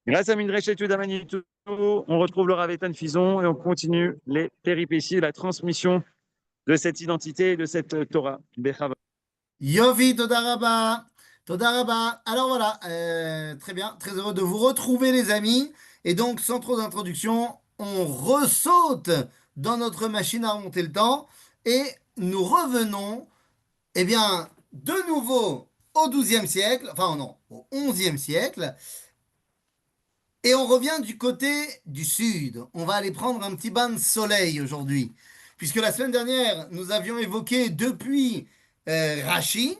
Grâce à Midrash Études à Manitou, on retrouve le Rav Eitan Fison et on continue les péripéties, la transmission de cette identité et de cette Torah. Bechava. Yofi, Todaraba. Todaraba. Alors voilà, très bien, très heureux de vous retrouver les amis. Et donc, sans trop d'introduction, on ressaute dans notre machine à remonter le temps et nous revenons, eh bien, de nouveau au XIIe siècle, enfin non, au XIe siècle, et on revient du côté du sud. On va aller prendre un petit bain de soleil aujourd'hui, puisque la semaine dernière, nous avions évoqué depuis Rachi,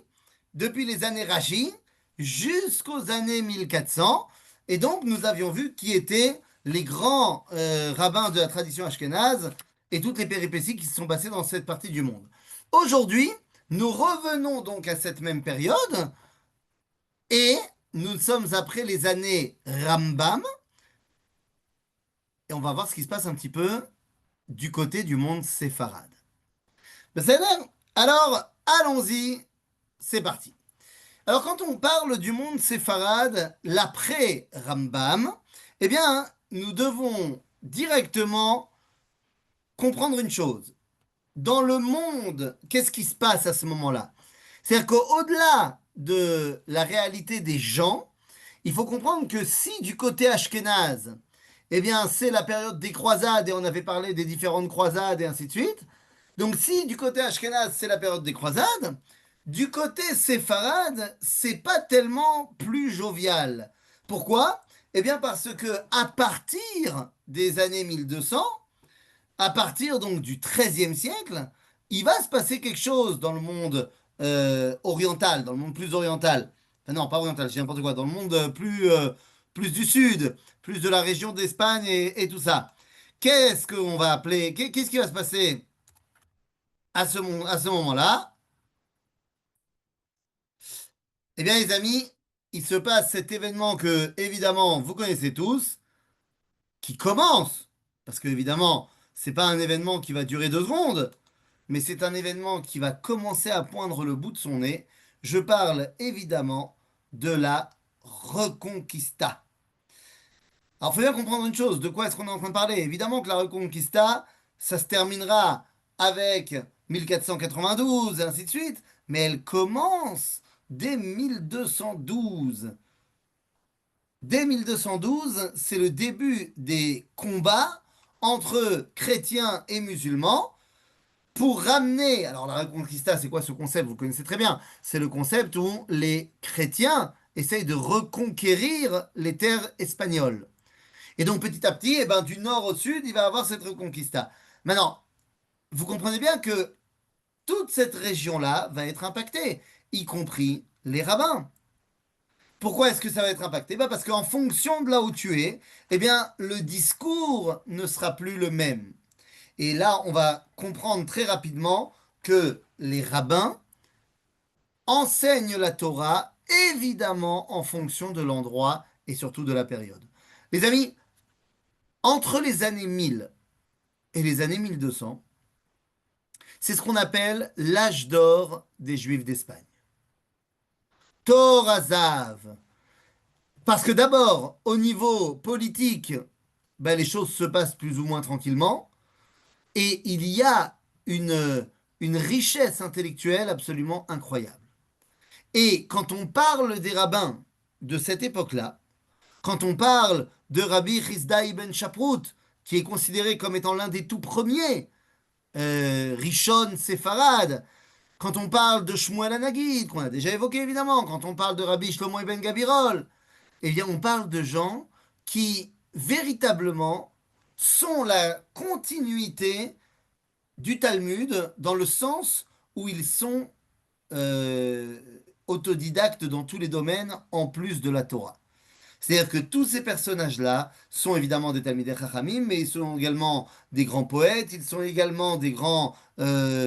depuis les années Rachi, jusqu'aux années 1400, et donc nous avions vu qui étaient les grands rabbins de la tradition ashkénaze et toutes les péripéties qui se sont passées dans cette partie du monde. Aujourd'hui, nous revenons donc à cette même période, et nous sommes après les années Rambam, et on va voir ce qui se passe un petit peu du côté du monde séfarade. Alors, allons-y, c'est parti. Alors, quand on parle du monde séfarade, l'après Rambam, eh bien, nous devons directement comprendre une chose. Dans le monde, qu'est-ce qui se passe à ce moment-là? C'est-à-dire qu'au-delà de la réalité des gens, il faut comprendre que si du côté ashkénaze, eh bien, c'est la période des croisades, et on avait parlé des différentes croisades et ainsi de suite. Donc, si du côté ashkénaze, c'est la période des croisades, du côté séfarade, c'est pas tellement plus jovial. Pourquoi? Eh bien, parce que à partir des années 1200, à partir donc du XIIIe siècle, il va se passer quelque chose dans le monde oriental, dans le monde plus oriental. Enfin, non, pas oriental, je dis n'importe quoi, dans le monde plus du sud, plus de la région d'Espagne et tout ça. Qu'est-ce qu'on va appeler, qu'est-ce qui va se passer à ce moment-là? Eh bien, les amis, il se passe cet événement que, évidemment, vous connaissez tous, qui commence, parce que, évidemment, c'est pas un événement qui va durer 2 secondes, mais c'est un événement qui va commencer à poindre le bout de son nez. Je parle évidemment de la Reconquista. Alors, il faut bien comprendre une chose, de quoi est-ce qu'on est en train de parler? Évidemment que la Reconquista, ça se terminera avec 1492 et ainsi de suite, mais elle commence dès 1212. Dès 1212, c'est le début des combats entre chrétiens et musulmans pour ramener, alors la Reconquista, c'est quoi ce concept? Vous connaissez très bien. C'est le concept où les chrétiens essayent de reconquérir les terres espagnoles. Et donc petit à petit, eh ben, du nord au sud, il va y avoir cette Reconquista. Maintenant, vous comprenez bien que toute cette région-là va être impactée, y compris les rabbins. Pourquoi est-ce que ça va être impacté? Bah parce qu'en fonction de là où tu es, eh bien, le discours ne sera plus le même. Et là, on va comprendre très rapidement que les rabbins enseignent la Torah, évidemment, en fonction de l'endroit et surtout de la période. Les amis, entre les années 1000 et les années 1200, c'est ce qu'on appelle l'âge d'or des Juifs d'Espagne. Torah Zav. Parce que d'abord, au niveau politique, ben, les choses se passent plus ou moins tranquillement, et il y a une richesse intellectuelle absolument incroyable. Et quand on parle des rabbins de cette époque-là, quand on parle de Rabbi Chizda ibn Shaprut, qui est considéré comme étant l'un des tout premiers Rishon Séfarad, quand on parle de Shmuel Hanagid, qu'on a déjà évoqué évidemment, quand on parle de Rabbi Shlomo ibn Gabirol, eh bien on parle de gens qui véritablement sont la continuité du Talmud dans le sens où ils sont euh, autodidactes dans tous les domaines en plus de la Torah. C'est-à-dire que tous ces personnages-là sont évidemment des Talmidei Chachamim, mais ils sont également des grands poètes, ils sont également des grands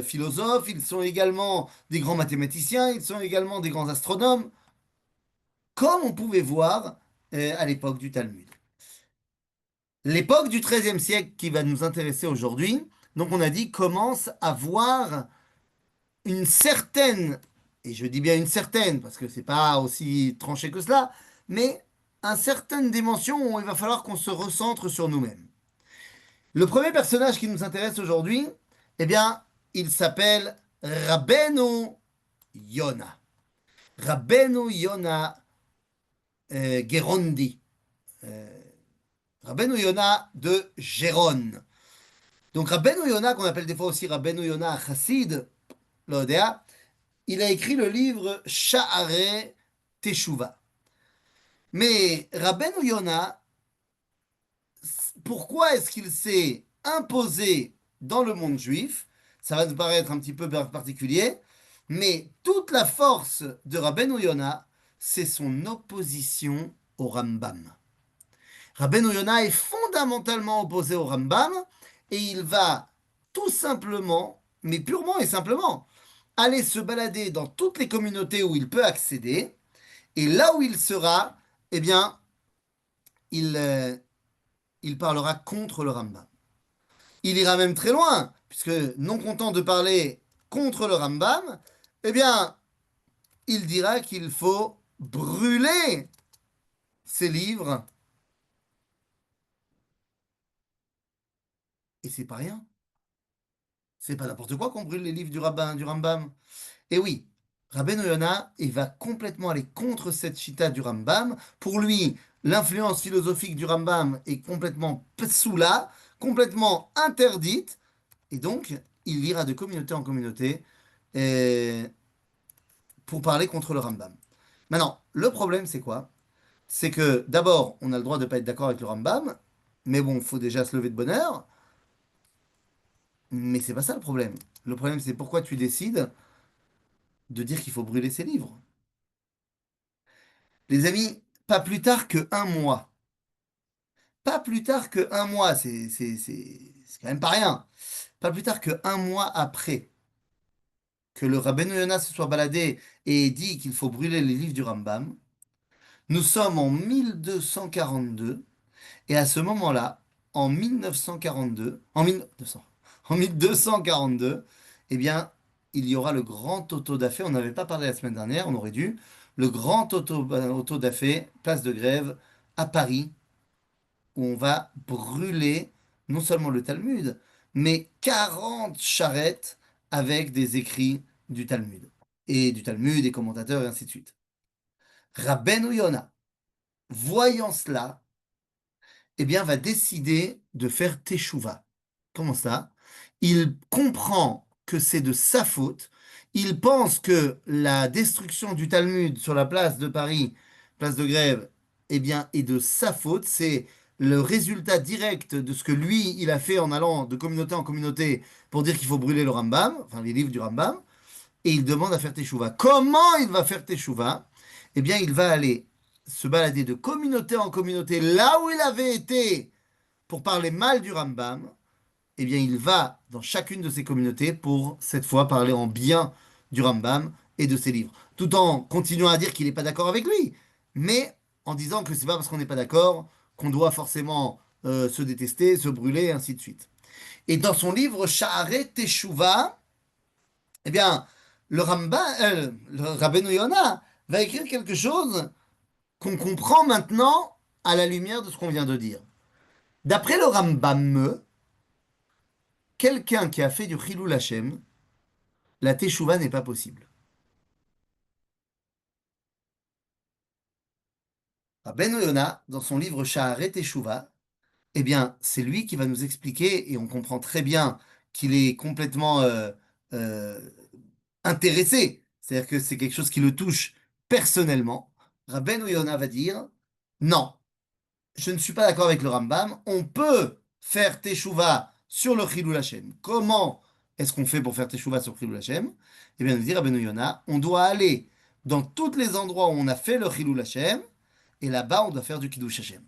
philosophes, ils sont également des grands mathématiciens, ils sont également des grands astronomes, comme on pouvait voir à l'époque du Talmud. L'époque du XIIIe siècle qui va nous intéresser aujourd'hui, donc on a dit, commence à voir une certaine, et je dis bien une certaine, parce que c'est pas aussi tranché que cela, mais une certaine dimension où il va falloir qu'on se recentre sur nous-mêmes. Le premier personnage qui nous intéresse aujourd'hui, eh bien, il s'appelle Rabbeinu Yona. Rabbeinu Yona Gerondi. Euh, Rabbeinu Yona de Géron. Donc Rabbeinu Yona, qu'on appelle des fois aussi Rabbeinu Yona Chassid, l'Odéa, il a écrit le livre Sha'arei Teshuva. Mais Rabbeinu Yona, pourquoi est-ce qu'il s'est imposé dans le monde juif? Ça va nous paraître un petit peu particulier, mais toute la force de Rabbeinu Yona, c'est son opposition au Rambam. Rabbeinu Yona est fondamentalement opposé au Rambam et il va tout simplement, mais purement et simplement, aller se balader dans toutes les communautés où il peut accéder et là où il sera, eh bien, il, il parlera contre le Rambam. Il ira même très loin, puisque non content de parler contre le Rambam, eh bien, il dira qu'il faut brûler ses livres. Et c'est pas rien. C'est pas n'importe quoi qu'on brûle les livres du rabbin, du Rambam. Et oui, Rabbeinu Yona, il va complètement aller contre cette chita du Rambam. Pour lui, l'influence philosophique du Rambam est complètement psoula, complètement interdite. Et donc, il ira de communauté en communauté pour parler contre le Rambam. Maintenant, le problème, c'est quoi? C'est que d'abord, on a le droit de ne pas être d'accord avec le Rambam, mais bon, il faut déjà se lever de bonne heure. Mais c'est pas ça le problème. Le problème, c'est pourquoi tu décides de dire qu'il faut brûler ces livres. Les amis, pas plus tard que un mois. Pas plus tard que un mois, c'est quand même pas rien. Pas plus tard que un mois après que le Rabbeinu Yonah se soit baladé et ait dit qu'il faut brûler les livres du Rambam, nous sommes en 1242, et à ce moment-là, en 1942, en 1242, eh bien, il y aura le grand auto-da-fé. On n'avait pas parlé la semaine dernière, on aurait dû. Le grand auto-da-fé, place de grève, à Paris, où on va brûler non seulement le Talmud, mais 40 charrettes avec des écrits du Talmud. Et du Talmud, des commentateurs, et ainsi de suite. Rabbeinu Yona, voyant cela, eh bien, va décider de faire teshuva. Comment ça? Il comprend que c'est de sa faute. Il pense que la destruction du Talmud sur la place de Paris, place de Grève, eh bien, est de sa faute. C'est le résultat direct de ce que lui, il a fait en allant de communauté en communauté pour dire qu'il faut brûler le Rambam, enfin les livres du Rambam, et il demande à faire teshuva. Comment il va faire teshuva? Eh bien, il va aller se balader de communauté en communauté là où il avait été pour parler mal du Rambam, eh bien, il va dans chacune de ces communautés pour, cette fois, parler en bien du Rambam et de ses livres. Tout en continuant à dire qu'il n'est pas d'accord avec lui, mais en disant que c'est pas parce qu'on n'est pas d'accord qu'on doit forcément se détester, se brûler, et ainsi de suite. Et dans son livre Sha'arei Teshuva, eh bien, le Rabbeinu Yonah, va écrire quelque chose qu'on comprend maintenant à la lumière de ce qu'on vient de dire. D'après le Rambam, quelqu'un qui a fait du Chilul Hashem, la Teshuvah n'est pas possible. Rabbeinu Yonah, dans son livre Sha'arei Teshuvah, eh bien, c'est lui qui va nous expliquer, et on comprend très bien qu'il est complètement euh, intéressé, c'est-à-dire que c'est quelque chose qui le touche personnellement. Rabbeinu Yonah va dire, non, je ne suis pas d'accord avec le Rambam, on peut faire Teshuvah sur le Chilul Hashem. Comment est-ce qu'on fait pour faire Teshuvah sur le Chilul Hashem? Eh bien, nous dit Rabbeinu Yonah, on doit aller dans tous les endroits où on a fait le Chilul Hashem, et là-bas, on doit faire du Kiddush Hashem.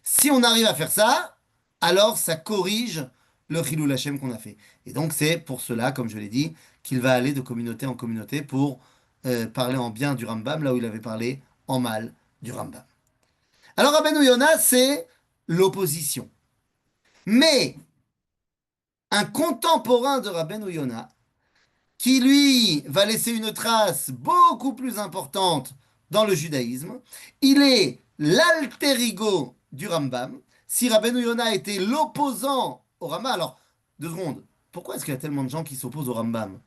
Si on arrive à faire ça, alors ça corrige le Chilul Hashem qu'on a fait. Et donc, c'est pour cela, comme je l'ai dit, qu'il va aller de communauté en communauté pour parler en bien du Rambam, là où il avait parlé en mal du Rambam. Alors, Rabbeinu Yonah, c'est l'opposition. Mais un contemporain de Rabbeinu Yonah, qui lui va laisser une trace beaucoup plus importante dans le judaïsme, il est l'alter ego du Rambam. Si Rabbeinu Yonah était l'opposant au Rambam, alors, 2 secondes, pourquoi est-ce qu'il y a tellement de gens qui s'opposent au Rambam?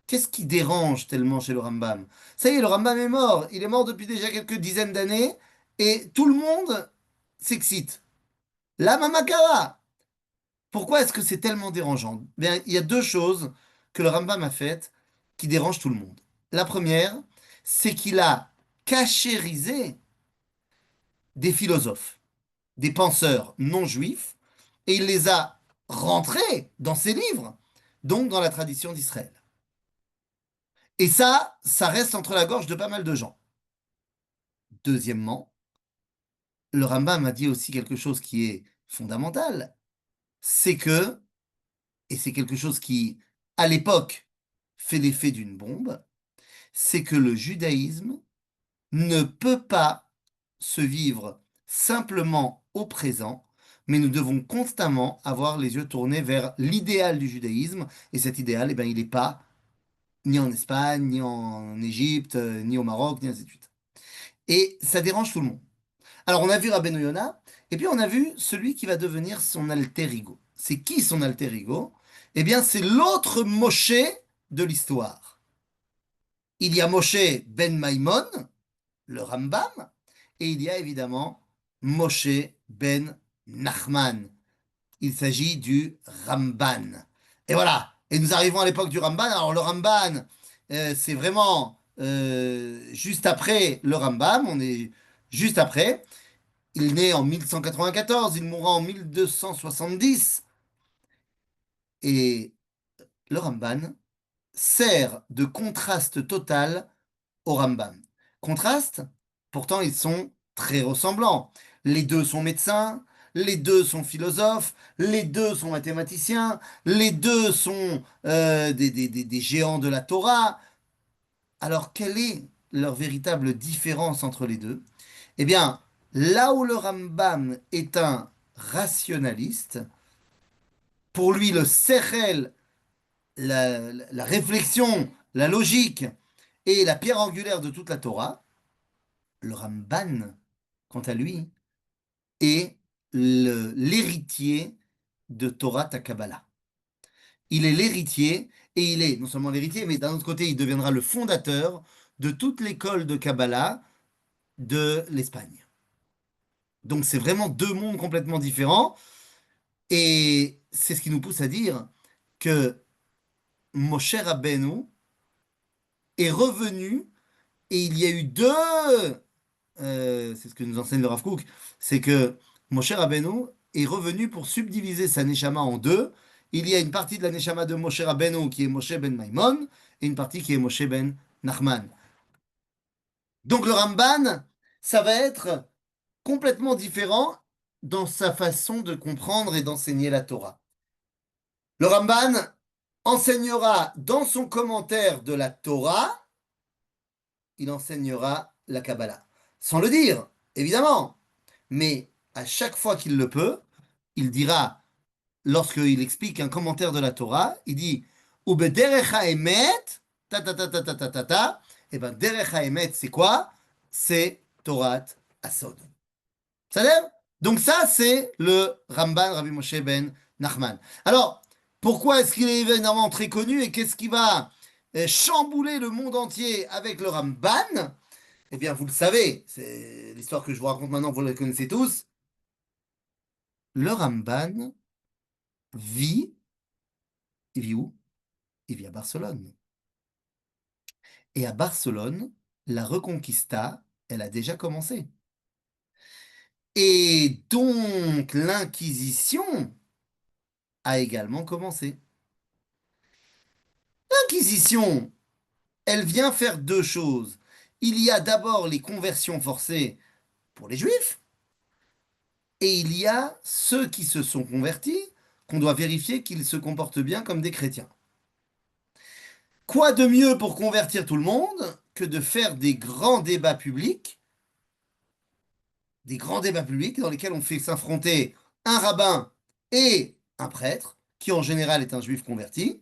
Qu'est-ce qui dérange tellement chez le Rambam? Ça y est, le Rambam est mort. Il est mort depuis déjà quelques dizaines d'années et tout le monde s'excite. La Mamakara! Pourquoi est-ce que c'est tellement dérangeant? Bien, il y a 2 choses que le Rambam a faites qui dérangent tout le monde. La première, c'est qu'il a cachérisé des philosophes, des penseurs non juifs, et il les a rentrés dans ses livres, donc dans la tradition d'Israël. Et ça reste entre la gorge de pas mal de gens. Deuxièmement, le Rambam a dit aussi quelque chose qui est fondamental, c'est que, et c'est quelque chose qui, à l'époque, fait l'effet d'une bombe, c'est que le judaïsme ne peut pas se vivre simplement au présent, mais nous devons constamment avoir les yeux tournés vers l'idéal du judaïsme, et cet idéal, eh ben, il n'est pas ni en Espagne, ni en Égypte, ni au Maroc, ni ainsi de suite. Et ça dérange tout le monde. Alors, on a vu Rabbeinu Yona, et puis on a vu celui qui va devenir son alter ego. C'est qui son alter ego? Eh bien, c'est l'autre Moshe de l'histoire. Il y a Moshe ben Maimon, le Rambam, et il y a évidemment Moshe ben Nachman. Il s'agit du Ramban. Et voilà. Et nous arrivons à l'époque du Ramban. Alors, le Ramban, c'est vraiment juste après le Rambam. On est juste après. Il naît en 1194, il mourra en 1270. Et le Ramban sert de contraste total au Rambam. Contraste, pourtant ils sont très ressemblants. Les deux sont médecins, les deux sont philosophes, les deux sont mathématiciens, les deux sont des géants de la Torah. Alors quelle est leur véritable différence entre les deux? Eh bien, là où le Rambam est un rationaliste, pour lui le sechel, la réflexion, la logique est la pierre angulaire de toute la Torah, le Ramban, quant à lui, est l'héritier de Torah Kabbalah. Il est l'héritier, et il est non seulement l'héritier, mais d'un autre côté, il deviendra le fondateur de toute l'école de Kabbalah de l'Espagne. Donc c'est vraiment 2 mondes complètement différents, et c'est ce qui nous pousse à dire que Moshe Rabbeinu est revenu, et il y a eu c'est ce que nous enseigne le Rav Kook, c'est que Moshe Rabbeinu est revenu pour subdiviser sa Neshama en deux. Il y a une partie de la Neshama de Moshe Rabbeinu qui est Moshe ben Maimon et une partie qui est Moshe ben Nachman. Donc le Ramban, ça va être complètement différent dans sa façon de comprendre et d'enseigner la Torah. Le Ramban enseignera dans son commentaire de la Torah, il enseignera la Kabbalah. Sans le dire, évidemment. Mais à chaque fois qu'il le peut, il dira, lorsqu'il explique un commentaire de la Torah, il dit Ubederech haemet, ta ta ta ta ta ta ta ta. Et ben derech haemet, c'est quoi? C'est Torah Asod. Ça l'air? Donc ça, c'est le Ramban Rabbi Moshe ben Nachman. Alors, pourquoi est-ce qu'il est évidemment très connu et qu'est-ce qui va chambouler le monde entier avec le Ramban? Eh bien, vous le savez, c'est l'histoire que je vous raconte maintenant, vous la connaissez tous. Le Ramban vit, il vit où? Il vit à Barcelone. Et à Barcelone, la Reconquista, elle a déjà commencé. Et donc, l'Inquisition a également commencé. L'Inquisition, elle vient faire 2 choses. Il y a d'abord les conversions forcées pour les Juifs, et il y a ceux qui se sont convertis, qu'on doit vérifier qu'ils se comportent bien comme des chrétiens. Quoi de mieux pour convertir tout le monde que de faire des grands débats publics dans lesquels on fait s'affronter un rabbin et un prêtre, qui en général est un juif converti,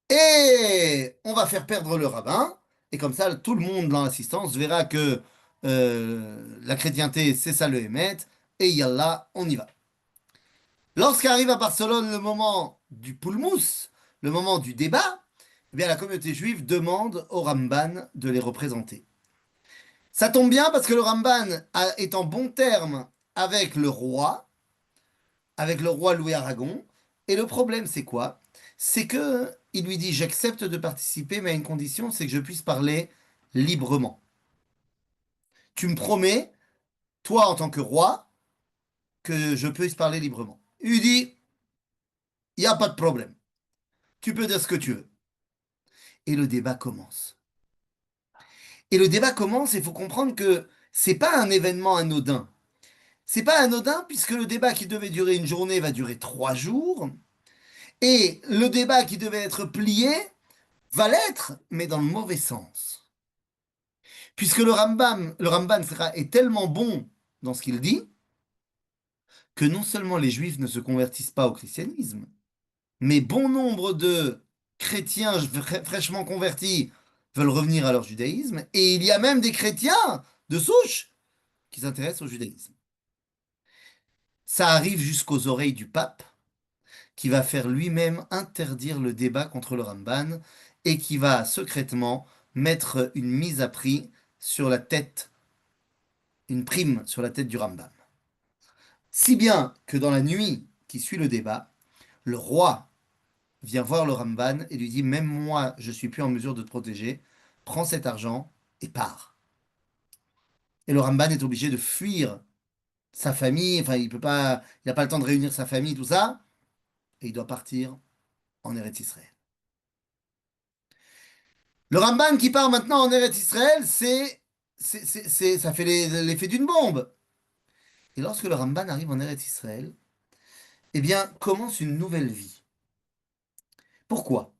et on va faire perdre le rabbin, et comme ça tout le monde dans l'assistance verra que La chrétienté, c'est ça le Hémet, et yallah, on y va. Lorsqu'arrive à Barcelone le moment du Pulmus, le moment du débat, eh bien, la communauté juive demande au Ramban de les représenter. Ça tombe bien parce que le est en bon terme avec le roi Louis Aragon. Et le problème, c'est quoi? C'est que il lui dit, j'accepte de participer, mais à une condition, c'est que je puisse parler librement. Tu me promets, toi en tant que roi, que je puisse parler librement. Il lui dit, il n'y a pas de problème. Tu peux dire ce que tu veux. Et le débat commence. Et le débat commence, il faut comprendre que c'est pas un événement anodin. C'est pas anodin puisque le débat qui devait durer une journée va durer 3 jours. Et le débat qui devait être plié va l'être, mais dans le mauvais sens. Puisque le Ramban est tellement bon dans ce qu'il dit que non seulement les juifs ne se convertissent pas au christianisme, mais bon nombre de chrétiens fraîchement convertis veulent revenir à leur judaïsme, et il y a même des chrétiens de souche qui s'intéressent au judaïsme. Ça arrive jusqu'aux oreilles du pape, qui va faire lui-même interdire le débat contre le Ramban, et qui va secrètement mettre une mise à prix sur la tête, une prime sur la tête du Rambam. Si bien que dans la nuit qui suit le débat, le roi vient voir le Ramban et lui dit, même moi, je suis plus en mesure de te protéger, prends cet argent et pars. Et le Ramban est obligé de fuir sa famille, enfin, il n'a pas le temps de réunir sa famille, tout ça, et il doit partir en Eretz Israël. Le Ramban qui part maintenant en Eretz Israël, ça fait l'effet d'une bombe. Et lorsque le Ramban arrive en Eretz Israël, eh bien, commence une nouvelle vie. Pourquoi?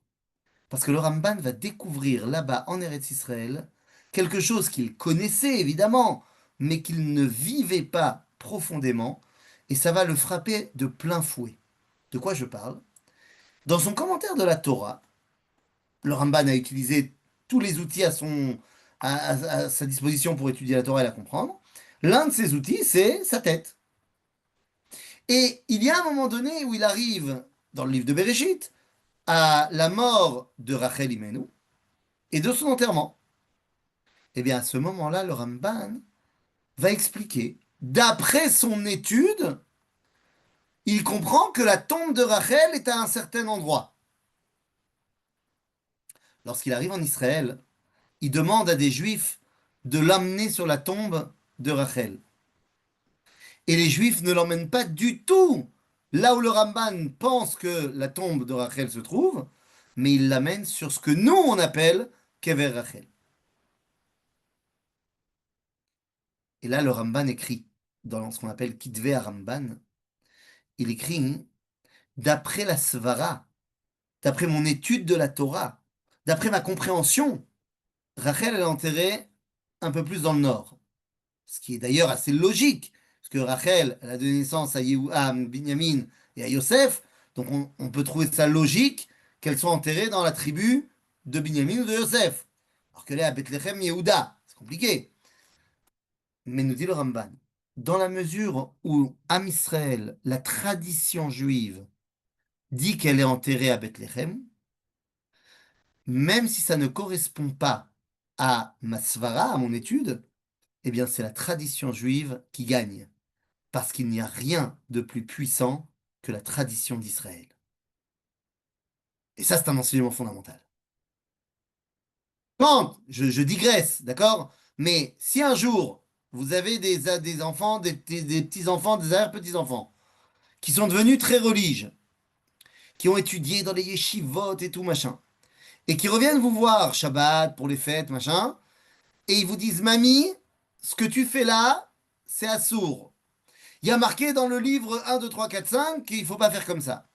Parce que le Ramban va découvrir là-bas en Eretz Israël quelque chose qu'il connaissait évidemment, mais qu'il ne vivait pas profondément, et ça va le frapper de plein fouet. De quoi je parle? Dans son commentaire de la Torah, le Ramban a utilisé tous les outils à sa disposition pour étudier la Torah et la comprendre. L'un de ces outils, c'est sa tête. Et il y a un moment donné où il arrive, dans le livre de Bereshit, à la mort de Rachel Imenu et de son enterrement. Eh bien, à ce moment-là, le Ramban va expliquer, d'après son étude, il comprend que la tombe de Rachel est à un certain endroit. Lorsqu'il arrive en Israël, il demande à des Juifs de l'amener sur la tombe de Rachel. Et les Juifs ne l'emmènent pas du tout là où le Ramban pense que la tombe de Rachel se trouve, mais ils l'amènent sur ce que nous on appelle Kever Rachel. Et là, le Ramban écrit, dans ce qu'on appelle Kitve Ramban, il écrit, d'après la Svara, d'après mon étude de la Torah, d'après ma compréhension, Rachel elle est enterrée un peu plus dans le nord. Ce qui est d'ailleurs assez logique, parce que Rachel elle a donné naissance à Binyamin et à Yosef, donc on peut trouver ça logique qu'elle soit enterrée dans la tribu de Binyamin ou de Yosef. Alors qu'elle est à Bethléem Yehuda, c'est compliqué. Mais nous dit le Ramban, dans la mesure où Am Israël, la tradition juive, dit qu'elle est enterrée à Bethléem, même si ça ne correspond pas à ma svara, à mon étude, eh bien c'est la tradition juive qui gagne, parce qu'il n'y a rien de plus puissant que la tradition d'Israël. Et ça, c'est un enseignement fondamental. Quand, je digresse, d'accord? Mais si un jour, vous avez des enfants, des petits-enfants, des arrière-petits-enfants, qui sont devenus très religieux, qui ont étudié dans les yeshivot et tout, machin, et qui reviennent vous voir Shabbat pour les fêtes, machin, et ils vous disent, Mamie, ce que tu fais là, c'est assourd. Il y a marqué dans le livre 1, 2, 3, 4, 5 qu'il ne faut pas faire comme ça.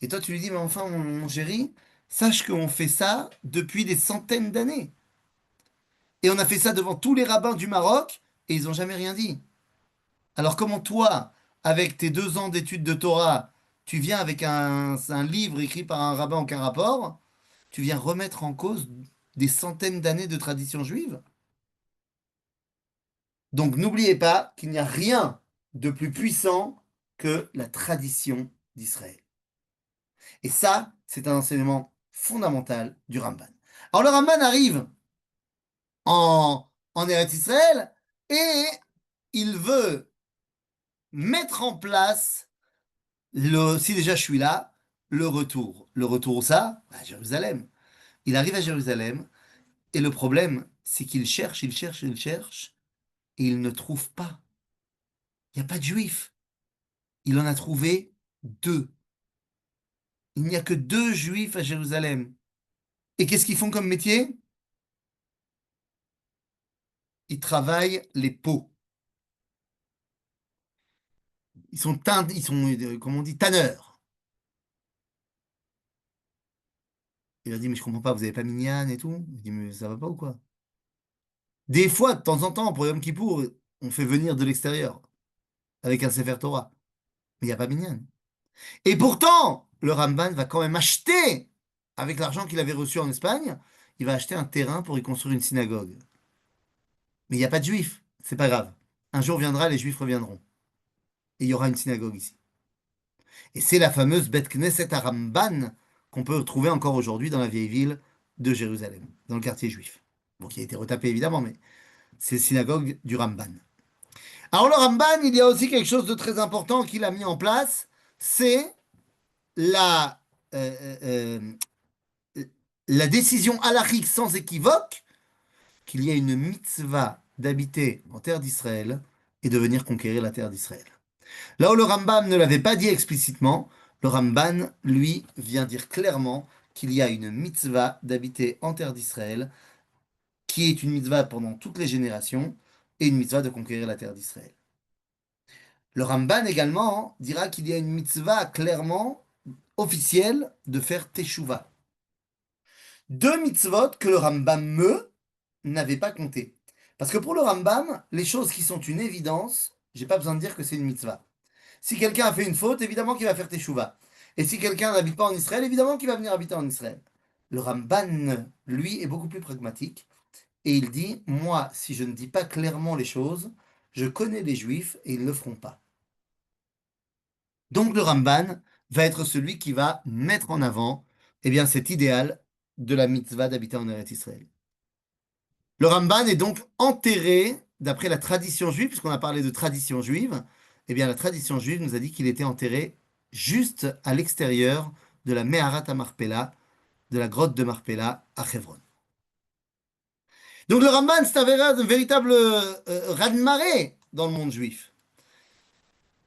Et toi, tu lui dis, mais enfin, mon chéri, sache qu'on fait ça depuis des centaines d'années. Et on a fait ça devant tous les rabbins du Maroc, et ils n'ont jamais rien dit. Alors comment toi, avec tes 2 ans d'études de Torah, tu viens avec un livre écrit par un rabbin aucun rapport, tu viens remettre en cause des centaines d'années de tradition juive? Donc n'oubliez pas qu'il n'y a rien de plus puissant que la tradition d'Israël. Et ça, c'est un enseignement fondamental du Ramban. Alors le Ramban arrive en Eretz Israël et il veut mettre en place, si déjà je suis là, le retour. Le retour où ça? À Jérusalem. Il arrive à Jérusalem et le problème, c'est qu'il cherche, il cherche, il cherche et il ne trouve pas. Il n'y a pas de juifs. Il en a trouvé deux. Il n'y a que deux juifs à Jérusalem. Et qu'est-ce qu'ils font comme métier? Ils travaillent les peaux. Comment on dit, tanneurs. Il a dit, mais je comprends pas, vous avez pas Minyan et tout? Il dit, mais ça va pas ou quoi? Des fois, de temps en temps, pour Yom Kippour, on fait venir de l'extérieur avec un Sefer Torah. Mais il n'y a pas Minyan. Et pourtant, le Ramban va quand même acheter, avec l'argent qu'il avait reçu en Espagne, il va acheter un terrain pour y construire une synagogue. Mais il n'y a pas de juifs. C'est pas grave. Un jour viendra, les juifs reviendront. Et il y aura une synagogue ici. Et c'est la fameuse Bet Knesset à Ramban qu'on peut trouver encore aujourd'hui dans la vieille ville de Jérusalem, dans le quartier juif. Bon, qui a été retapé évidemment, mais c'est la synagogue du Ramban. Alors le Ramban, il y a aussi quelque chose de très important qu'il a mis en place, c'est la, euh, euh, la décision halachique sans équivoque qu'il y a une mitzvah d'habiter en terre d'Israël et de venir conquérir la terre d'Israël. Là où le Rambam ne l'avait pas dit explicitement, le Ramban, lui, vient dire clairement qu'il y a une mitzvah d'habiter en terre d'Israël, qui est une mitzvah pendant toutes les générations, et une mitzvah de conquérir la terre d'Israël. Le Ramban également dira qu'il y a une mitzvah clairement officielle de faire teshuva. Deux mitzvot que le Rambam n'avait pas compté. Parce que pour le Rambam, les choses qui sont une évidence, j'ai pas besoin de dire que c'est une mitzvah. Si quelqu'un a fait une faute, évidemment qu'il va faire teshuva. Et si quelqu'un n'habite pas en Israël, évidemment qu'il va venir habiter en Israël. Le Ramban, lui, est beaucoup plus pragmatique. Et il dit, moi, si je ne dis pas clairement les choses, je connais les Juifs et ils ne le feront pas. Donc le Ramban va être celui qui va mettre en avant cet idéal de la mitzvah d'habiter en Eretz Israël. Le Ramban est donc enterré, d'après la tradition juive, puisqu'on a parlé de tradition juive, la tradition juive nous a dit qu'il était enterré juste à l'extérieur de la Meharat Marpella, de la grotte de Marpella à Hebron. Donc le Ramban, c'est un véritable raz-de-marée dans le monde juif.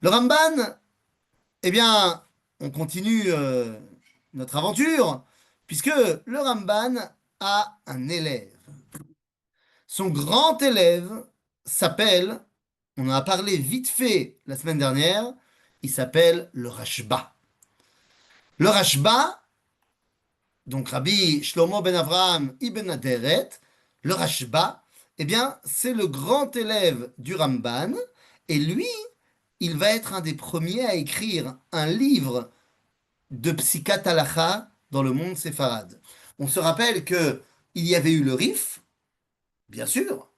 Le Ramban, on continue notre aventure, puisque le Ramban a un élève. Son grand élève s'appelle, on en a parlé vite fait la semaine dernière, il s'appelle le Rashba. Le Rashba, donc Rabbi Shlomo ben Avraham ibn Aderet, le Rashba, c'est le grand élève du Ramban, et lui, il va être un des premiers à écrire un livre de Psikat Halacha dans le monde séfarade. On se rappelle que il y avait eu le Rif, bien sûr,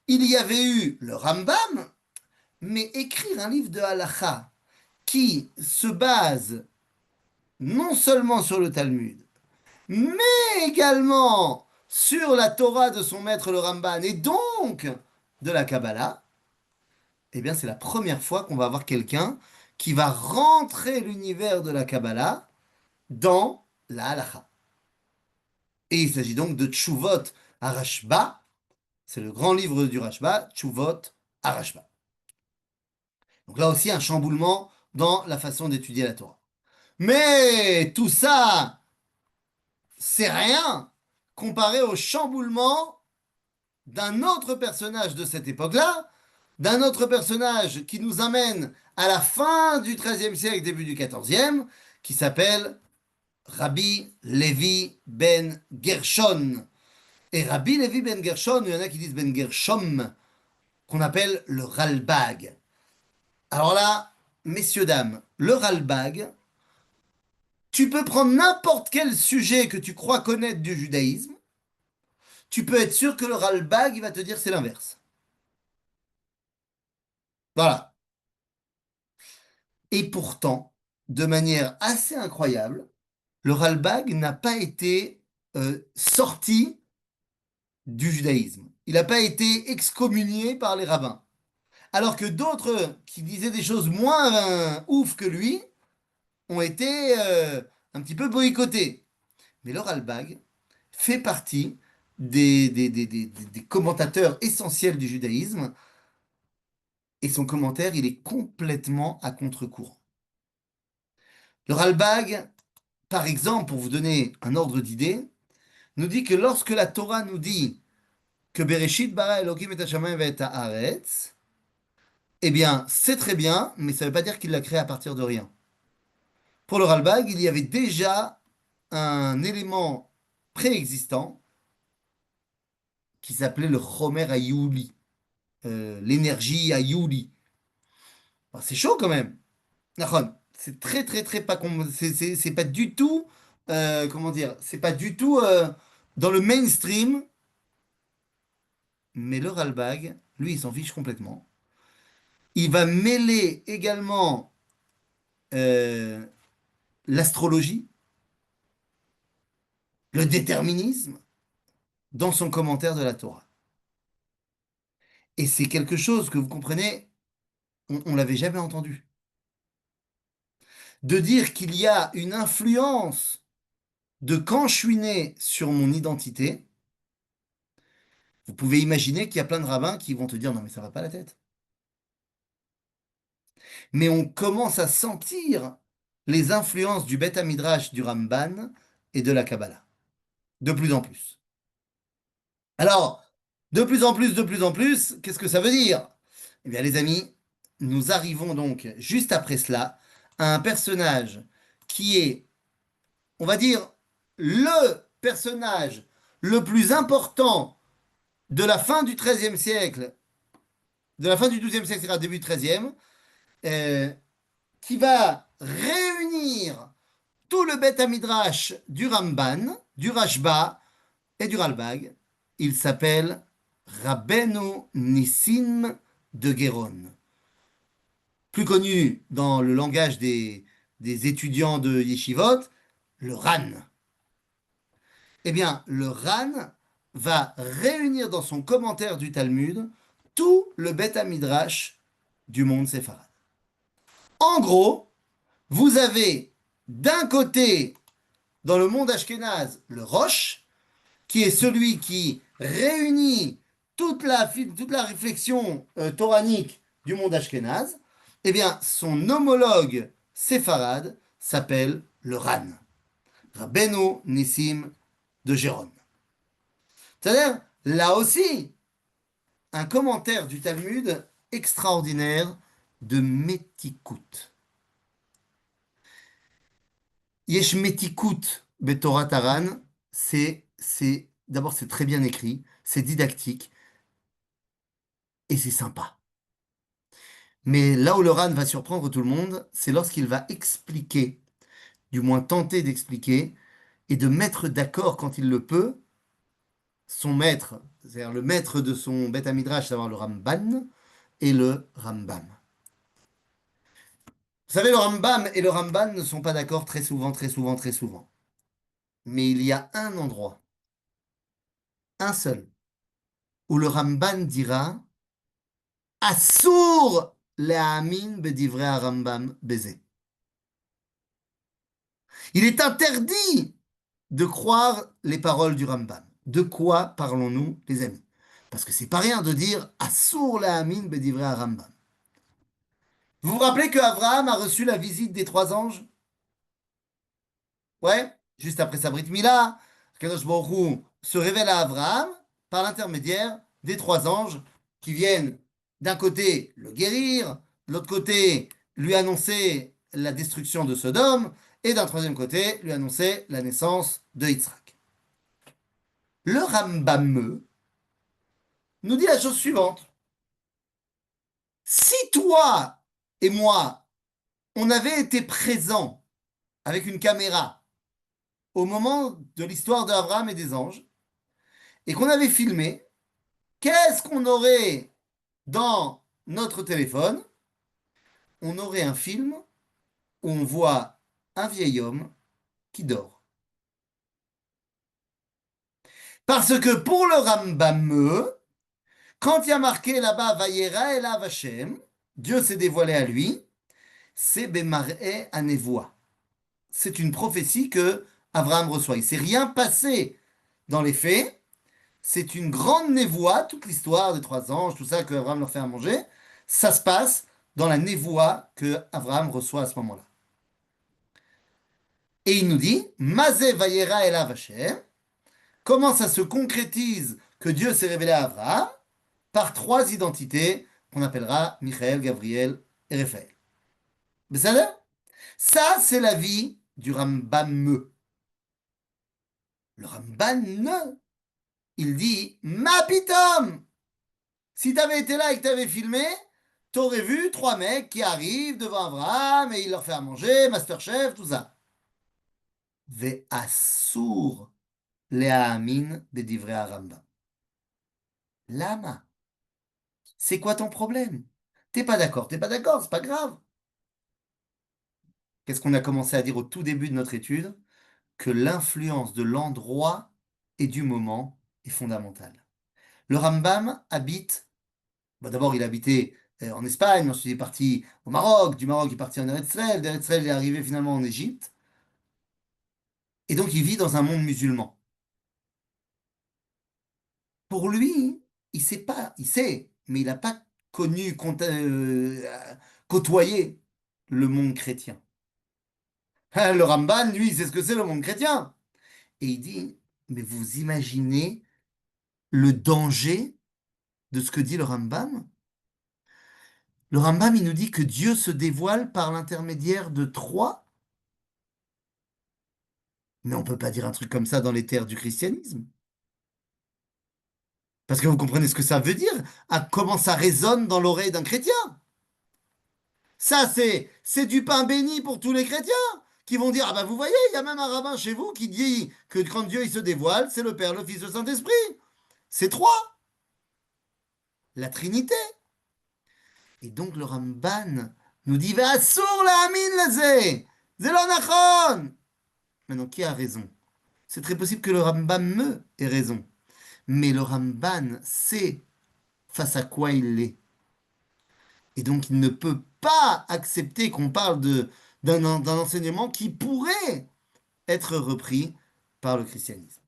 il y avait eu le Rambam, mais écrire un livre de Halacha qui se base non seulement sur le Talmud, mais également sur la Torah de son maître le Ramban et donc de la Kabbalah, c'est la première fois qu'on va avoir quelqu'un qui va rentrer l'univers de la Kabbalah dans la Halacha. Et il s'agit donc de Tshuvot Arashba, c'est le grand livre du Rashba, Tshuvot Arashba. Donc là aussi un chamboulement dans la façon d'étudier la Torah. Mais tout ça, c'est rien comparé au chamboulement d'un autre personnage de cette époque-là, d'un autre personnage qui nous amène à la fin du XIIIe siècle, début du XIVe, qui s'appelle Rabbi Levi ben Gershon. Et Rabbi Levi ben Gershon, il y en a qui disent ben Gershom, qu'on appelle le Ralbag. Alors là, messieurs, dames, le Ralbag, tu peux prendre n'importe quel sujet que tu crois connaître du judaïsme, tu peux être sûr que le Ralbag, il va te dire c'est l'inverse. Voilà. Et pourtant, de manière assez incroyable, le Ralbag n'a pas été sorti du judaïsme. Il n'a pas été excommunié par les rabbins. Alors que d'autres qui disaient des choses moins ouf que lui ont été un petit peu boycottés. Mais le Ralbag fait partie des commentateurs essentiels du judaïsme et son commentaire, il est complètement à contre-courant. Le Ralbag, par exemple, pour vous donner un ordre d'idée, nous dit que lorsque la Torah nous dit que Bereshit bara Elohim et Hashamayim et haaretz, eh bien, c'est très bien, mais ça ne veut pas dire qu'il l'a créé à partir de rien. Pour le Ralbag, il y avait déjà un élément préexistant qui s'appelait le Chomer Ayouli, l'énergie Ayouli. Alors, c'est chaud quand même. Nahon, c'est très très très pas c'est pas du tout comment dire, c'est pas du tout dans le mainstream, mais le Ralbag, lui, il s'en fiche complètement. Il va mêler également euh, l'astrologie, le déterminisme dans son commentaire de la Torah. Et c'est quelque chose que vous comprenez, on l'avait jamais entendu. De dire qu'il y a une influence de quand je suis né sur mon identité, vous pouvez imaginer qu'il y a plein de rabbins qui vont te dire non mais ça va pas la tête. Mais on commence à sentir les influences du Beth Midrash, du Ramban et de la Kabbalah. De plus en plus. Alors, de plus en plus, qu'est-ce que ça veut dire? Eh bien, les amis, nous arrivons donc juste après cela à un personnage qui est, on va dire, le personnage le plus important de la fin du XIIIe siècle, de la fin du XIIe siècle, c'est-à-dire début du XIIIe, euh, qui va réunir tout le Beth Midrash du Ramban, du Rashba et du Ralbag. Il s'appelle Rabbeinu Nissim de Guéron. Plus connu dans le langage des étudiants de Yeshivot, le Ran. Eh bien, le Ran va réunir dans son commentaire du Talmud tout le Beth Midrash du monde séfarade. En gros, vous avez d'un côté, dans le monde ashkénaze, le Rosh, qui est celui qui réunit toute la réflexion toranique du monde ashkénaze, eh bien, son homologue séfarade s'appelle le Ran, Rabbeinu Nissim de Géron. C'est-à-dire, là aussi, un commentaire du Talmud extraordinaire de Metikut. Yesh Metikut Betorat Haran, d'abord c'est très bien écrit, c'est didactique et c'est sympa. Mais là où le Ran va surprendre tout le monde, c'est lorsqu'il va expliquer, du moins tenter d'expliquer, et de mettre d'accord quand il le peut, son maître, c'est-à-dire le maître de son Beth Midrash, savoir le Ramban, et le Rambam. Vous savez, le Rambam et le Ramban ne sont pas d'accord très souvent, très souvent, très souvent. Mais il y a un endroit, un seul, où le Ramban dira Assour le'amin bedivre Rambam beze. Il est interdit de croire les paroles du Rambam. De quoi parlons-nous, les amis? Parce que c'est pas rien de dire Assour le'amin bedivre Rambam. Vous vous rappelez que Abraham a reçu la visite des trois anges? Ouais, juste après sa Brit Mila, Kadosh Baruch Hu se révèle à Abraham par l'intermédiaire des trois anges qui viennent d'un côté le guérir, de l'autre côté lui annoncer la destruction de Sodome, et d'un troisième côté lui annoncer la naissance de Yitzhak. Le Rambam nous dit la chose suivante. Si toi et moi, on avait été présents avec une caméra au moment de l'histoire d'Abraham et des anges, et qu'on avait filmé, qu'est-ce qu'on aurait dans notre téléphone, on aurait un film où on voit un vieil homme qui dort. Parce que pour le Rambam, quand il y a marqué là-bas Vayera elav Hashem, Dieu s'est dévoilé à lui, c'est Bemar'e Anevoa. C'est une prophétie que Abraham reçoit. Il ne s'est rien passé dans les faits. C'est une grande névoie, toute l'histoire des trois anges, tout ça que Abraham leur fait à manger. Ça se passe dans la névoie que Abraham reçoit à ce moment-là. Et il nous dit, Mazé Vayera elav Hashem, comment ça se concrétise que Dieu s'est révélé à Abraham par trois identités qu'on appellera Michael, Gabriel et Raphaël. Mais ça, c'est la vie du Rambam. Le Ramban, il dit Ma pitom. Si tu avais été là et que tu avais filmé, tu aurais vu trois mecs qui arrivent devant Abraham et il leur fait à manger, Masterchef, tout ça. Ve assour le'amin bedivre Rambam. Lama. C'est quoi ton problème? T'es pas d'accord, c'est pas grave. Qu'est-ce qu'on a commencé à dire au tout début de notre étude? Que l'influence de l'endroit et du moment est fondamentale. Le Rambam habite, bon, d'abord il habitait en Espagne, ensuite il est parti au Maroc, du Maroc il est parti en Eretz Israël, d'Eretz Israël il est arrivé finalement en Égypte, et donc il vit dans un monde musulman. Pour lui, il sait pas, il sait, mais il n'a pas connu, côtoyé le monde chrétien. Le Ramban, lui, il sait ce que c'est le monde chrétien. Et il dit, mais vous imaginez le danger de ce que dit le Rambam? Le Rambam, il nous dit que Dieu se dévoile par l'intermédiaire de trois. Mais on ne peut pas dire un truc comme ça dans les terres du christianisme. Parce que vous comprenez ce que ça veut dire, comment ça résonne dans l'oreille d'un chrétien. Ça, c'est du pain béni pour tous les chrétiens qui vont dire, ah ben vous voyez, il y a même un rabbin chez vous qui dit que quand Dieu il se dévoile, c'est le Père, le Fils, le Saint-Esprit. C'est trois, la Trinité. Et donc le Ramban nous dit, Ve'asur la'amin laze, ze lo nachon. Maintenant, qui a raison? C'est très possible que le Rambam ait raison. Mais le Ramban sait face à quoi il est. Et donc, il ne peut pas accepter qu'on parle d'un enseignement qui pourrait être repris par le christianisme.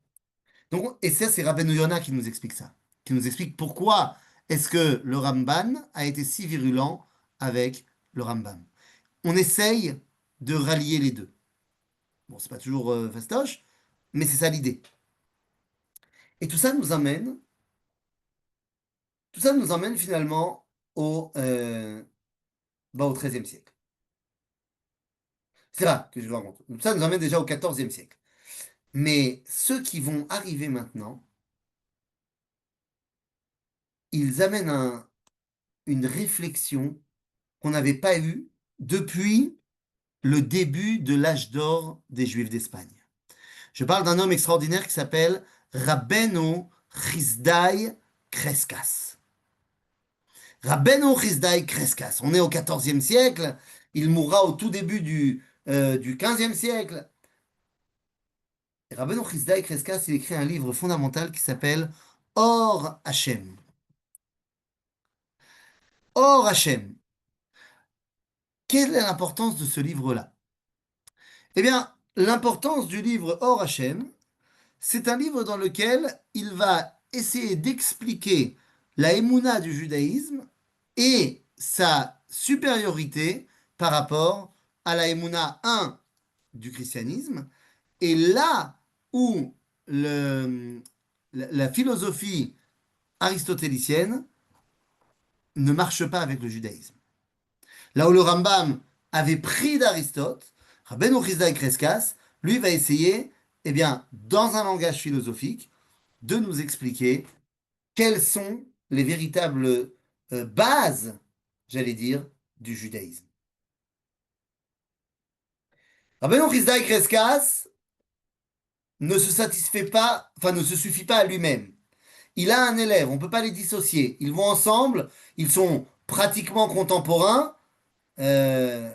Donc, et ça, c'est Rabbeinu Yonah qui nous explique ça. Qui nous explique pourquoi est-ce que le Ramban a été si virulent avec le Rambam. On essaye de rallier les deux. Bon, c'est pas toujours fastoche, mais c'est ça l'idée. Et tout ça nous emmène finalement au XIIIe siècle. C'est là que je vous raconte. Tout ça nous emmène déjà au XIVe siècle. Mais ceux qui vont arriver maintenant, ils amènent une réflexion qu'on n'avait pas eue depuis le début de l'âge d'or des Juifs d'Espagne. Je parle d'un homme extraordinaire qui s'appelle Rabbeinu Chizday Crescas. Rabbeinu Chizday Crescas. On est au XIVe siècle. Il mourra au tout début du XVe siècle. Et Rabbeinu Chizday Crescas, il écrit un livre fondamental qui s'appelle Or Hashem. Or Hashem. Quelle est l'importance de ce livre-là? Eh bien, l'importance du livre Or Hashem, c'est un livre dans lequel il va essayer d'expliquer la émouna du judaïsme et sa supériorité par rapport à la émouna 1 du christianisme. Et là où la philosophie aristotélicienne ne marche pas avec le judaïsme. Là où le Rambam avait pris d'Aristote, Rabbeinu Chizday Crescas, lui va essayer, eh bien, dans un langage philosophique, de nous expliquer quelles sont les véritables bases, j'allais dire, du judaïsme. Rabbeinu Chizday Crescas ne se satisfait pas, enfin ne se suffit pas à lui-même. Il a un élève, on ne peut pas les dissocier. Ils vont ensemble, ils sont pratiquement contemporains. euh,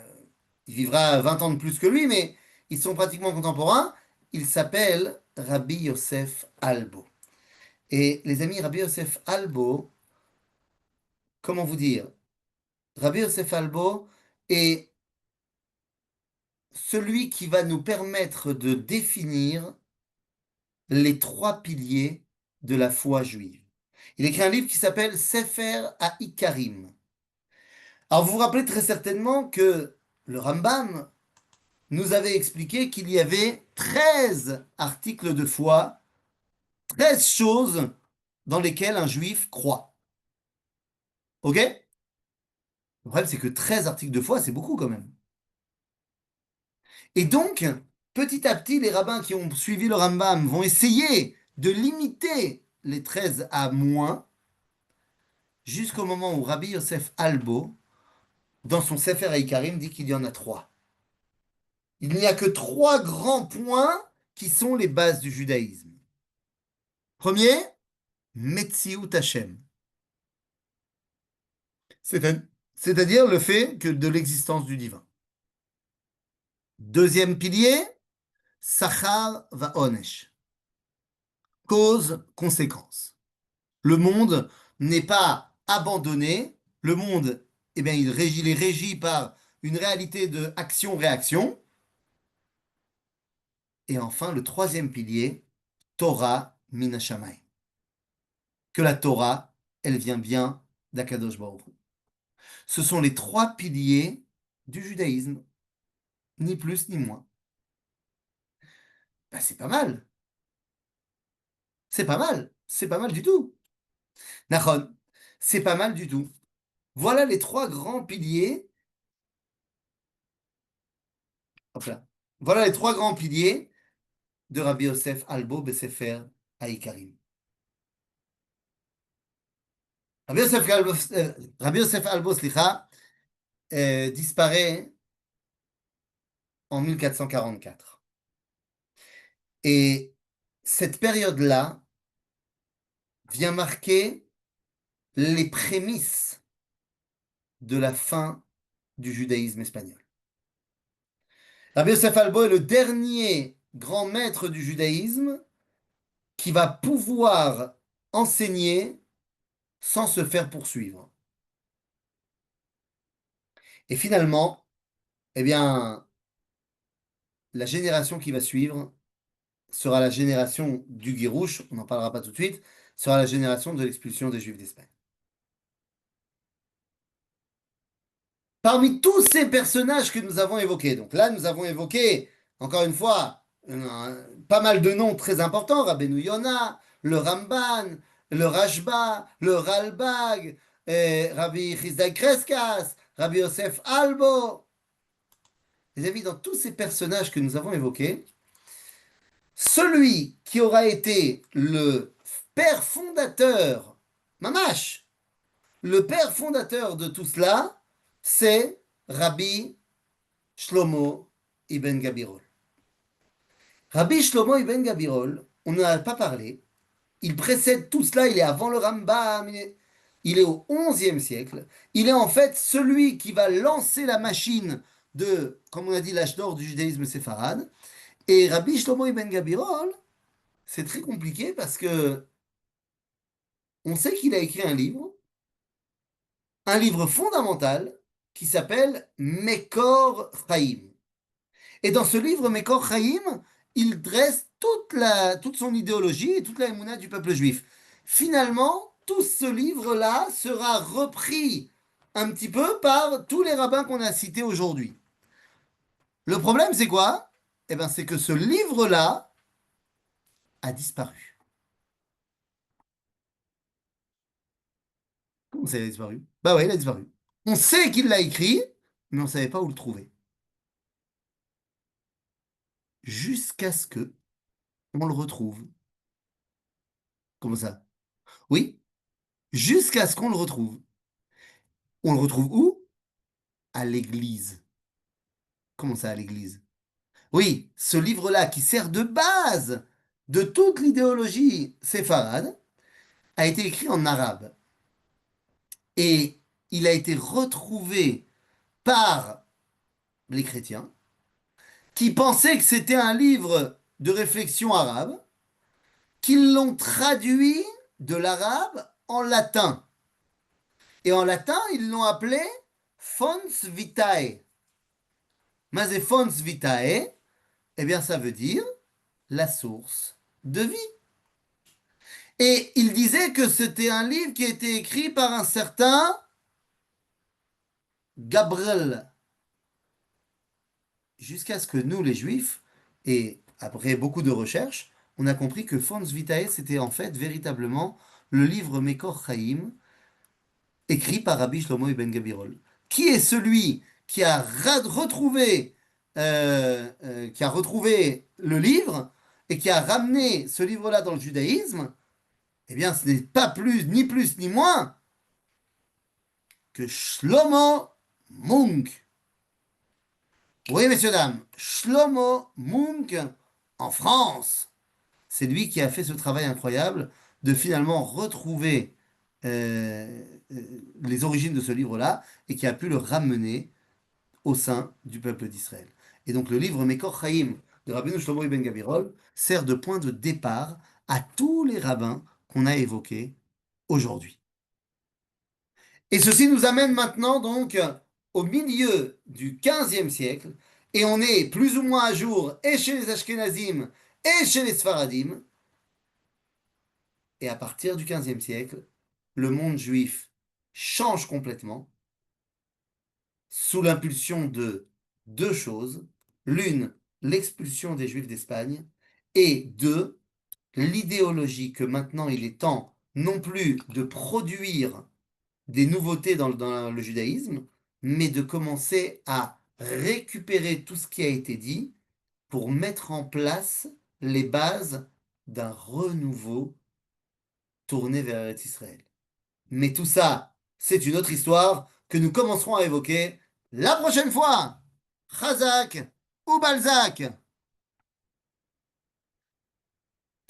il vivra 20 ans de plus que lui, mais ils sont pratiquement contemporains. Il s'appelle Rabbi Yosef Albo. Et les amis, Rabbi Yosef Albo, comment vous dire? Rabbi Yosef Albo est celui qui va nous permettre de définir les trois piliers de la foi juive. Il écrit un livre qui s'appelle Sefer HaIkarim. Alors vous vous rappelez très certainement que le Rambam nous avait expliqué qu'il y avait 13 articles de foi, 13 choses dans lesquelles un juif croit. Ok? Le problème, c'est que 13 articles de foi, c'est beaucoup quand même. Et donc, petit à petit, les rabbins qui ont suivi le Rambam vont essayer de limiter les 13 à moins, jusqu'au moment où Rabbi Yosef Albo, dans son Sefer HaIkarim, dit qu'il y en a trois. Il n'y a que trois grands points qui sont les bases du judaïsme. Premier, Metziut Hashem. C'est- C'est-à-dire le fait que de l'existence du divin. Deuxième pilier, Sachar va Onesh. Cause, conséquence. Le monde n'est pas abandonné. Le monde, eh bien, il est régi par une réalité de action-réaction. Et enfin, le troisième pilier, Torah Minashamay. Que la Torah, elle vient bien d'Akadosh Baruch Hu. Ce sont les trois piliers du judaïsme, ni plus ni moins. Ben, c'est pas mal. C'est pas mal. C'est pas mal du tout. Nachon, c'est pas mal du tout. Voilà les trois grands piliers. Hop là. Voilà les trois grands piliers de Rabbi Yosef Albo Besefer Haïkarim. Rabbi Yosef Albo, slicha, disparaît en 1444. Et cette période-là vient marquer les prémices de la fin du judaïsme espagnol. Rabbi Yosef Albo est le dernier grand maître du judaïsme qui va pouvoir enseigner sans se faire poursuivre. Et finalement, eh bien, la génération qui va suivre sera la génération du Guirouche, on n'en parlera pas tout de suite, sera la génération de l'expulsion des Juifs d'Espagne. Parmi tous ces personnages que nous avons évoqués, donc là nous avons évoqué, encore une fois, pas mal de noms très importants, Rabbeinu Yona, le Ramban, le Rashba, le Ralbag, Rabbi Chizday Kreskas, Rabbi Yosef Albo. Les amis, dans tous ces personnages que nous avons évoqués, celui qui aura été le père fondateur, Mamash, le père fondateur de tout cela, c'est Rabbi Shlomo Ibn Gabirol. Rabbi Shlomo Ibn Gabirol, on n'en a pas parlé, il précède tout cela, il est avant le Rambam, il est au XIe siècle, il est en fait celui qui va lancer la machine de, comme on a dit, l'âge d'or du judaïsme séfarade. Et Rabbi Shlomo Ibn Gabirol, c'est très compliqué parce que on sait qu'il a écrit un livre fondamental qui s'appelle Mekor Chaim. Et dans ce livre, Mekor Chaim, il dresse toute son idéologie et toute la émouna du peuple juif. Finalement, tout ce livre-là sera repris un petit peu par tous les rabbins qu'on a cités aujourd'hui. Le problème, c'est quoi? Eh bien, c'est que ce livre-là a disparu. Comment ça, il a disparu? Bah ouais, il a disparu. On sait qu'il l'a écrit, mais on ne savait pas où le trouver. Jusqu'à ce que on le retrouve. Comment ça? Oui, jusqu'à ce qu'on le retrouve. On le retrouve où? À l'église. Comment ça, à l'église? Oui, ce livre-là qui sert de base de toute l'idéologie séfarade a été écrit en arabe. Et il a été retrouvé par les chrétiens qui pensaient que c'était un livre de réflexion arabe, qu'ils l'ont traduit de l'arabe en latin. Et en latin, ils l'ont appelé Fons Vitae. Mais Fons Vitae, eh bien, ça veut dire la source de vie. Et il disait que c'était un livre qui a été écrit par un certain Gabriel, jusqu'à ce que nous, les Juifs, et après beaucoup de recherches, on a compris que Fons Vitae, c'était en fait véritablement le livre Mekor Chaim, écrit par Rabbi Shlomo Ibn Gabirol, qui est celui qui a retrouvé le livre et qui a ramené ce livre-là dans le judaïsme. Eh bien, ce n'est pas plus ni moins que Shlomo Munk. Oui, messieurs, dames, Shlomo Munk en France. C'est lui qui a fait ce travail incroyable de finalement retrouver les origines de ce livre-là et qui a pu le ramener au sein du peuple d'Israël. Et donc le livre Mekor Chaim de Rabbeinu Shlomo Ibn Gabirol sert de point de départ à tous les rabbins qu'on a évoqués aujourd'hui. Et ceci nous amène maintenant donc au milieu du XVe siècle, et on est plus ou moins à jour et chez les Ashkenazim et chez les Sfaradim. Et à partir du XVe siècle, le monde juif change complètement sous l'impulsion de deux choses. L'une, l'expulsion des Juifs d'Espagne, et deux, l'idéologie que maintenant il est temps non plus de produire des nouveautés dans le judaïsme, mais de commencer à récupérer tout ce qui a été dit pour mettre en place les bases d'un renouveau tourné vers Eretz Israël. Mais tout ça, c'est une autre histoire que nous commencerons à évoquer la prochaine fois. Chazak ou Balzac. Et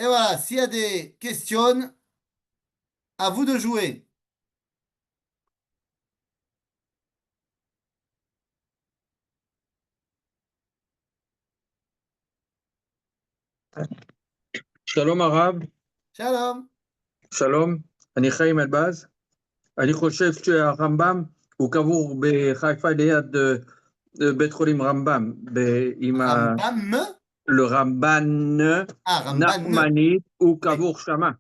voilà, s'il y a des questions, à vous de jouer. שלום הרב, Shalom. שלום, אני חיים אלבז. אני חושב שהרמב"ם הוא קבור בחיפה ליד בית חולים רמב"ם, Rambam. le רמב"ן Ah, Ramban. נחמני, הוא Oui. קבור שמה.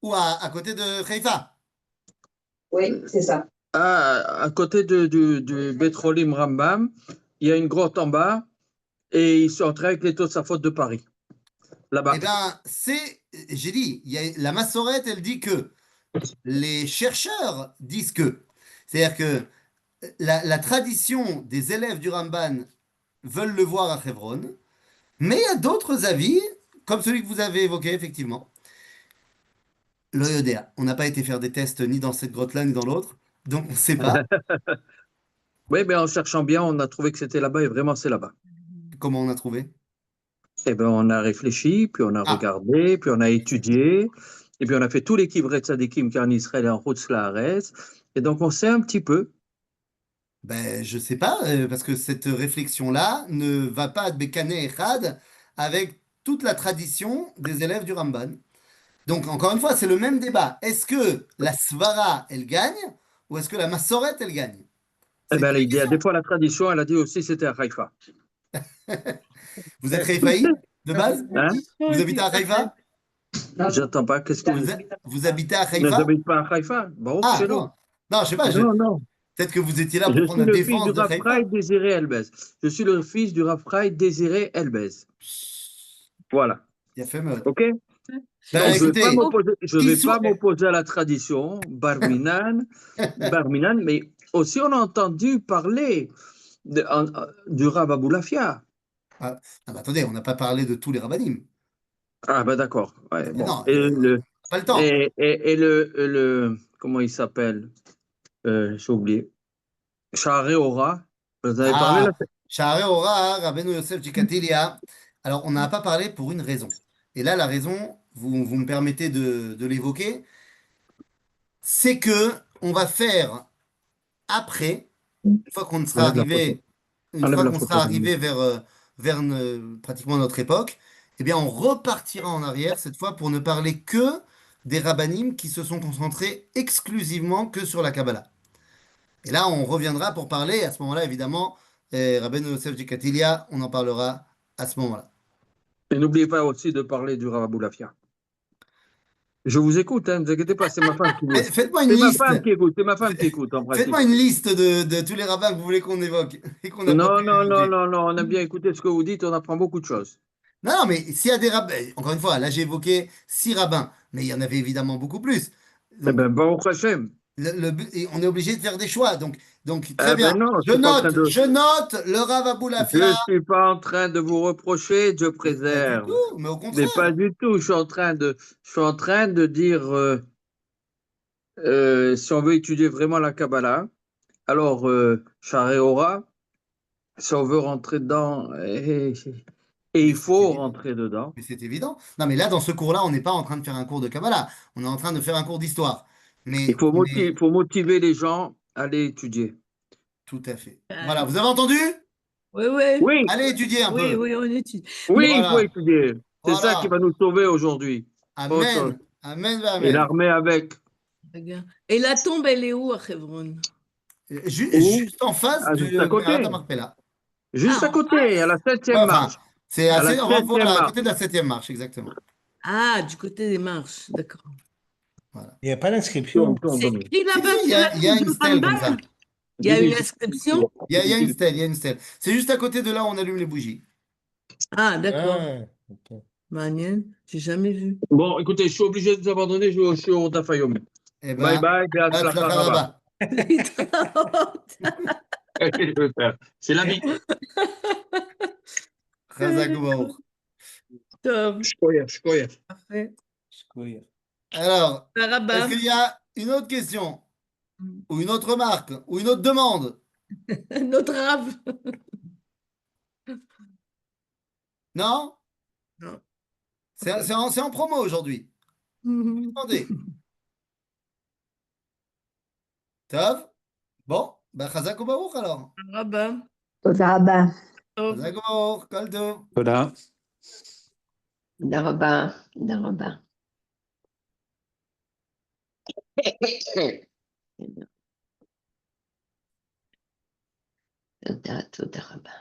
Ou à côté de Haïfa. Oui, c'est ça. À côté du beit חולים רמב"ם, il y a une grotte en bas et ils sont entrés avec les Tosafot de Paris, là-bas. Eh bien, j'ai dit, la Massorette, elle dit que les chercheurs disent que. C'est-à-dire que la tradition des élèves du Ramban veulent le voir à Hebron, mais il y a d'autres avis, comme celui que vous avez évoqué, effectivement. L'Oyodéa, on n'a pas été faire des tests ni dans cette grotte-là, ni dans l'autre, donc on ne sait pas Oui, mais en cherchant bien, on a trouvé que c'était là-bas et vraiment c'est là-bas. comment on a trouvé. Eh ben, on a réfléchi, puis on a Ah, regardé, puis on a étudié, et puis on a fait tous les Kivret Tzadikim qui en Israël et en Routz Laaretz. Et donc on sait un petit peu. ben, je ne sais pas, parce que cette réflexion-là ne va pas de Bekané Echad avec toute la tradition des élèves du Ramban. Donc, encore une fois, c'est le même débat. Est-ce que la Svara, elle gagne, ou est-ce que la Massorette, elle gagne? Eh C'est une ben, vraie il y a question. des fois la tradition, elle a dit aussi c'était à Haïfa. Vous êtes Haïfaï, de base? Hein? Vous habitez à Haïfa? J'entends pas, qu'est-ce que Vous habitez à ne Haïfa? habite pas à Haïfa? Baruch Ah, Shelo. non. Non, je sais pas, Non, non. peut-être que vous étiez là pour Je prendre suis la le fils du défense de Rav Chaim Haïfa. Désiré Elbez. Je suis le fils du Rav Chaim Désiré Elbez. Voilà. Il a fait meurtre. OK? Ben, Donc, écoutez, je vais pas m'opposer à la tradition, Barminan, mais aussi on a entendu parler du Rav Aboulafia. Ah, ah bah, attendez, on n'a pas parlé de tous les rabbinim. Ah ben d'accord. Ouais, bon. Non, Et pas le temps. comment il s'appelle? J'ai oublié. Sha'arei Ora. Vous en avez parlé là? Ah, Sha'arei Ora, Rabbeinu Yosef Jikatilia. Alors, on n'a pas parlé pour une raison. Et là, la raison, vous me permettez de l'évoquer, c'est que on va faire après, une fois qu'on sera Enlève la arrivé, une Enlève fois la qu'on photo sera de lui. arrivé vers pratiquement notre époque, eh bien, on repartira en arrière cette fois pour ne parler que des rabbanim qui se sont concentrés exclusivement que sur la Kabbalah. Et là, on reviendra pour parler, à ce moment-là, évidemment, Rabbeinu Yosef Jekatilia, on en parlera à ce moment-là. Et n'oubliez pas aussi de parler du Rav Aboulafia. Je vous écoute, hein, ne vous inquiétez pas, c'est ma femme qui écoute. Faites-moi une C'est ma liste. femme qui écoute, c'est ma femme qui écoute en principe. Faites-moi une liste de tous les rabbins que vous voulez qu'on évoque et qu'on n'a pas Non, pu non, non, évoquer. non, non, on aime bien écouter ce que vous dites, on apprend beaucoup de choses. Non, non, mais s'il y a des rabbins, encore une fois, là j'ai évoqué 6 rabbins, mais il y en avait évidemment beaucoup plus. Eh Donc, bien, Baruch Hashem. et on est obligé de faire des choix. Donc très Eh bien. ben non, Je note, je note le Rav je Aboulafia. suis pas en train de vous reprocher, Dieu Mais pas du préserve. tout, mais au Mais pas contraire. du tout, je suis en train de dire, si on veut étudier vraiment la Kabbalah, alors, Sha'arei Ora, si on veut rentrer dedans, et Mais il c'est faut évident. rentrer dedans, Mais c'est évident. Non, mais là, dans ce cours-là, on n'est pas en train de faire un cours de Kabbalah. On est en train de faire un cours d'histoire. il Mais faut motiver les gens à aller étudier. tout à fait. Voilà, vous avez entendu? Oui, oui, Oui, Allez étudier un oui, peu. oui, on étudie. oui, il faut Voilà, étudier. C'est ça qui voilà. va nous sauver aujourd'hui. Pas autre chose. Amen. Amen, Et amen. l'armée avec. Regarde. Et la tombe, elle est où à Hebron? Où? Juste en face Ah, du juste à Me'arat côté. HaMarpela. Juste Ah, à en côté, à face? la Ouais, 7e enfin, marche. c'est À la assez. 7e Voilà, à marche. côté de la 7e marche, exactement. Ah, du côté des marches, d'accord. Voilà. Il n'y a pas d'inscription. C'est écrit Si, là-bas si, sur la il y a tombe une du stèle comme Rambam? ça. Il y a une inscription? Il y a une stèle, il y a une stèle. C'est juste à côté de là où on allume les bougies. Ah, d'accord. Ah, ok. Manienne, j'ai jamais vu. Bon, écoutez, je suis obligé de vous abandonner, je suis au Tafayomi. Eh Bye ben, bye, Be'atzlacha Hatzlacha Rabba. Rabba. Qu'est-ce que je veux faire? C'est la vie. Chazak Ubaruch. Top, Shkoyer. parfait. Alors, est-ce Sarabam. qu'il y a une autre question, ou une autre remarque, ou une autre demande? Notre rave. Non? Non. C'est en promo aujourd'hui. Attendez. Tov? Bon, ben Chazak Ubaruch alors. Sarabam. תודה רבה. Top. Chazak Ubaruch, Kol Tov. Voilà. תודה רבה. תודה רבה. תודה רבה.